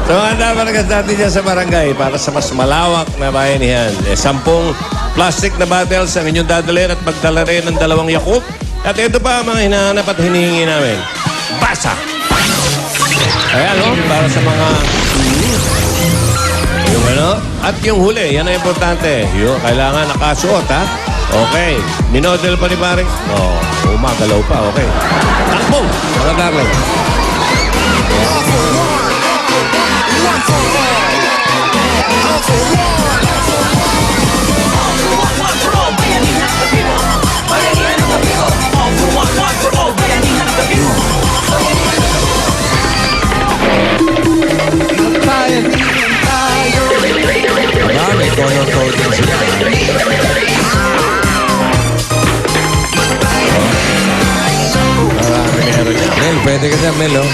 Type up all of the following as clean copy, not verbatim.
So, handa malagas natin dyan sa barangay para sa mas malawak na bayanihan. 10 plastic na bottles ang inyong dadalhin at magdala rin ng 2 Yakult. At ito pa ang mga hinahanap at hinihingi namin. Basa! Ayan, no? Para sa mga... Yung ano? At yung huli, yan ang importante. Yung kailangan nakasuot, ha? Okay. Minodel pa ni paring? Oo, umagalaw pa. Okay. Takbo! Mga darling. May color coding sila. Meron niya. Mel, pwede ka dyan, Mel, oh.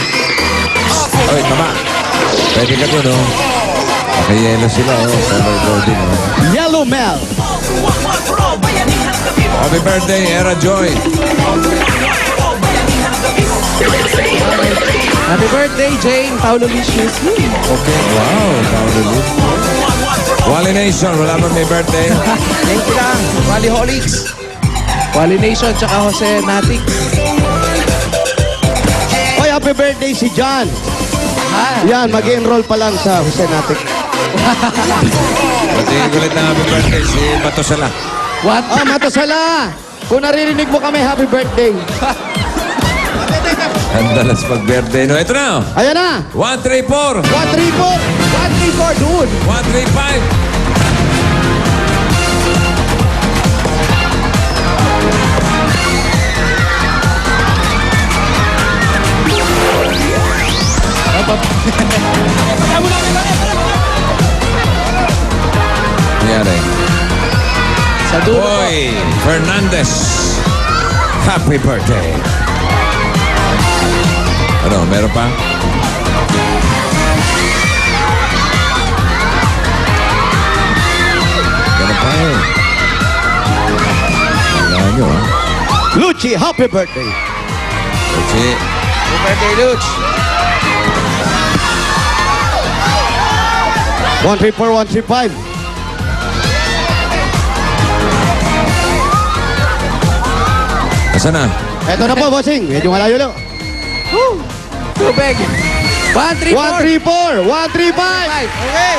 Oy, tama. Pwede ka dun, oh. Nakayelo sila, oh. Color coding, oh. Yellow Mel. Happy birthday, Era Joy. Happy birthday, Jane Paulo Licious. Okay, wow. Paolo Luz. Wally Nation, wala ba may birthday? Thank you lang. Wally Holics. Wally Nation, tsaka Jose Natik. Oy, happy birthday si John. Ah, Yan, mag-enroll pa lang sa Jose Natic. Batiin ulit na happy birthday si Batosala. what? Oh, Matasala! Kung naririnig mo kami, happy birthday. Ang dalas pag-birthday, no? Ito na, oh. Ayan na! 134, 134! 134, dude. 135. Nangyari. Sa dulo po. Boy Fernandez. Happy birthday. Ano, meron pa? Ganun pa eh. Wala nyo, ah. Lucci, happy birthday! Kasi, Happy birthday, Luch. 134, 135. asa na? Eto na po, bossing. Medyo malayo lang. Tubig. 134. 134, 135. Okay.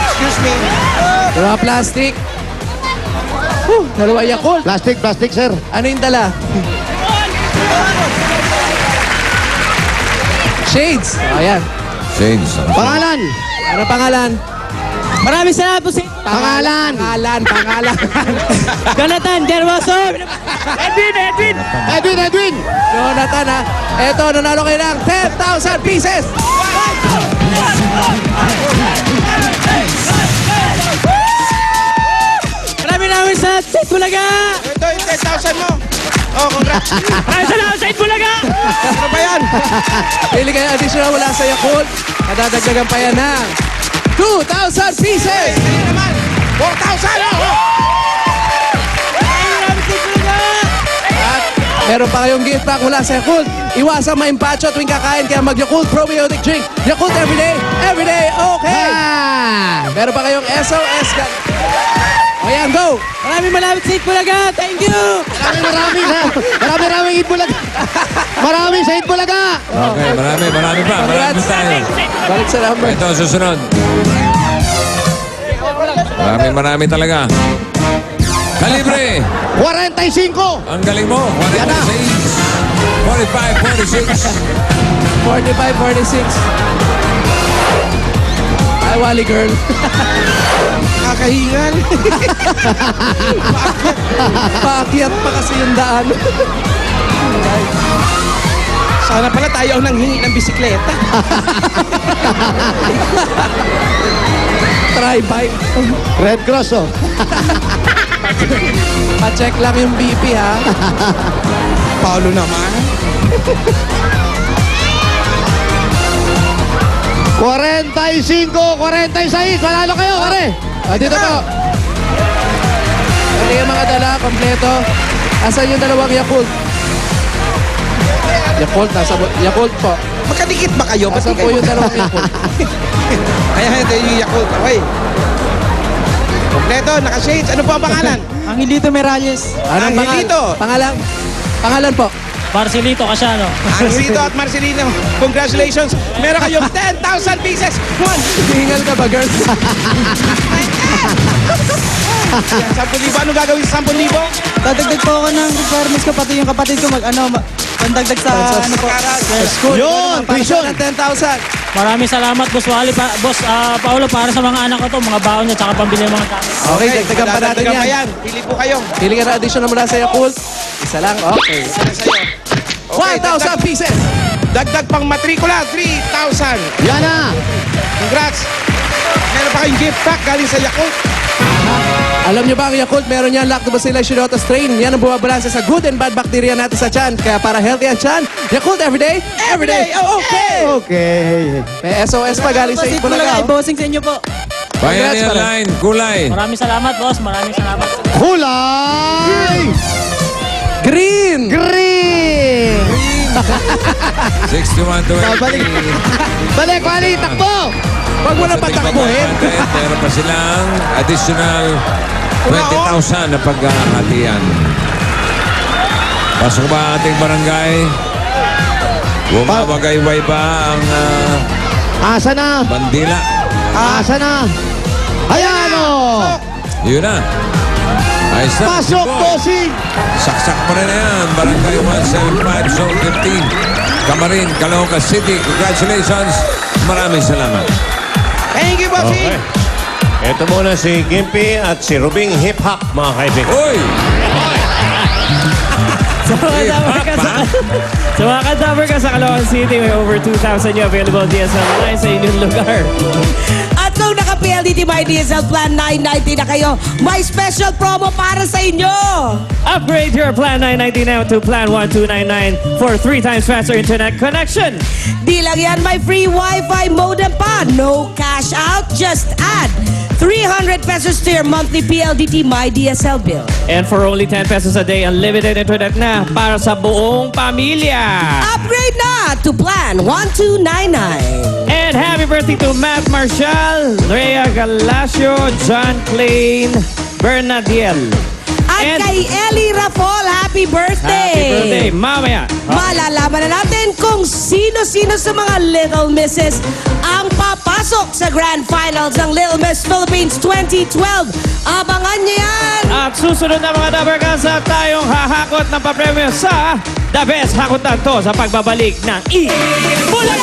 Excuse me. Dalawa plastic. Dalawa Yakult. Plastic, plastic, sir. Ano yung dala? Shades. Ayan. Shades. Pangalan. Ano pangalan? Maraming salamat po sa Pangalan. Pangalan. Jonathan Gervaso. Edwin. Edwin. Jonathan, ha? Eto, nanalo kayo ng 10,000 pieces. Maraming salamat sa Itbulaga. Ito yung 10,000 mo. Oh, congrats. Maraming salamat sa Itbulaga. Ano ba yan? Pili kayo additional mula sa Yakult. Nadadagdagan pa yan ng 2,000 pieces. Pili naman. 4,000. Maraming sa Itbulaga. At meron pa kayong gift pack mula sa Yakult. Iwasang maimpacho tuwing kakain kaya mag-Yakult Probiotic Drink. Yakult everyday, okay. Meron pa kayong SOS ka. O yan, go. Maraming sa Itbulaga. Thank you. Maraming Itbulaga. Maraming sa Itbulaga. Okay, marami pa. Marami tayo. Balik sa number. Ito, susunod. Marami talaga. Kalibre. 45. Ang galing mo. 46. 45, 46. 45, 46. Ay, Wally girl. Kakahingal. Paakyat pa kasi yung daan. Sana pala tayo ang nanghingi ng bisikleta. Try bike. Red Cross, oh. Pa-check lang yung BP, ha? Paulo naman. 45, 46. Manalo kayo, pare. Dito po. Pati yung mga dala, kompleto. Asan yung 2 Yakult? Yakult, Yakult po. Magkadikit ba kayo? Ba't Asan di po kayo- yung dalawang Yakult? Kaya ito yung Yakult. Okay. Kompleto, naka-shades. Ano po ang pangalan? Angelito Meralles. Anong Angelito. Pangalan po. Marcelito Casiano. Angelito at Marcelino, congratulations. Meron kayong 10,000 pieces. One. Hingal ka ba, girls? Yan, 10,000. Anong gagawin sa 10,000? Dadagdag po ako ng requirements ko, pati yung kapatid ko pandagdag sa ano po. School. Yun, Para tuition. sa 10,000. Maraming salamat, Boss Wally, Boss Paolo, para sa mga anak ko to, mga baon niya, tsaka pambili ng mga gamit. Okay, dagdagan pa natin Dadagdagan pa yan. Pili po kayo. Pili ka na addition na mula sa Yakult. Isa lang, okay. Isa na sa'yo. 1,000 pieces. Dagdag pang matrikula, 3,000. Yan na. Congrats. Meron pa kayong gift pack galing sa Yakult. Alam niyo ba ang Yakult, meron yan Lactobacillus shiroto strain. Yan ang bumabalansa sa good and bad bacteria natin sa tiyan. Kaya para healthy ang tiyan, Yakult everyday, everyday, okay! Okay. May SOS pa galing sa Itbulaga. Bossing sa inyo po. Pioneer pare. Line, kulay. Maraming salamat, Boss. Maraming salamat. Kulay! Green! Green! 61 to 80. Balik, Wally, takbo! Huwag mo na patakbuhin. Meron pa silang additional 20,000 na paghahatian. Pasok ba ang ating barangay? Bumabagayway ba ang Asa na? bandila? Asa na? Ayan o! Yun na. Ayos na. Pasok, Boy. bossing! Saksak pa rin na yan. Barangay 175, Zone 15. Camarin, Caloocan City. Congratulations. Maraming salamat. Thank you, bossing! Okay. Ito muna si Gimpy at si Rubing Hip Hop, mga kaibigan. Uy! Sa mga dabar ka sa... Sa mga kadabar ka sa Caloocan City, may over 2,000 yung available DSL line sa inyong lugar. At kung naka-PLDT My DSL Plan 990 na kayo, may special promo para sa inyo! Upgrade your Plan 990 now to Plan 1299 for 3 times faster internet connection. Di lang yan, may free Wi-Fi modem pa. No cash out, just add 300 pesos to your monthly PLDT My DSL bill. And for only 10 pesos a day, unlimited internet na para sa buong pamilya. Upgrade na to Plan 1299. And happy birthday to Matt Marshall, Rhea Galacio, John Klein, Bernadiel. At And kay Ellie Rafol, happy birthday! happy birthday, mamaya. Malalaman na natin kung sino-sino sa mga Little Misses ang papasok sa Grand Finals ng Little Miss Philippines 2012. Abangan niyo yan! At susunod na mga Dabarkasa, tayong hahakot ng papremyo sa The Best Hakotan to sa pagbabalik ng Bulaga!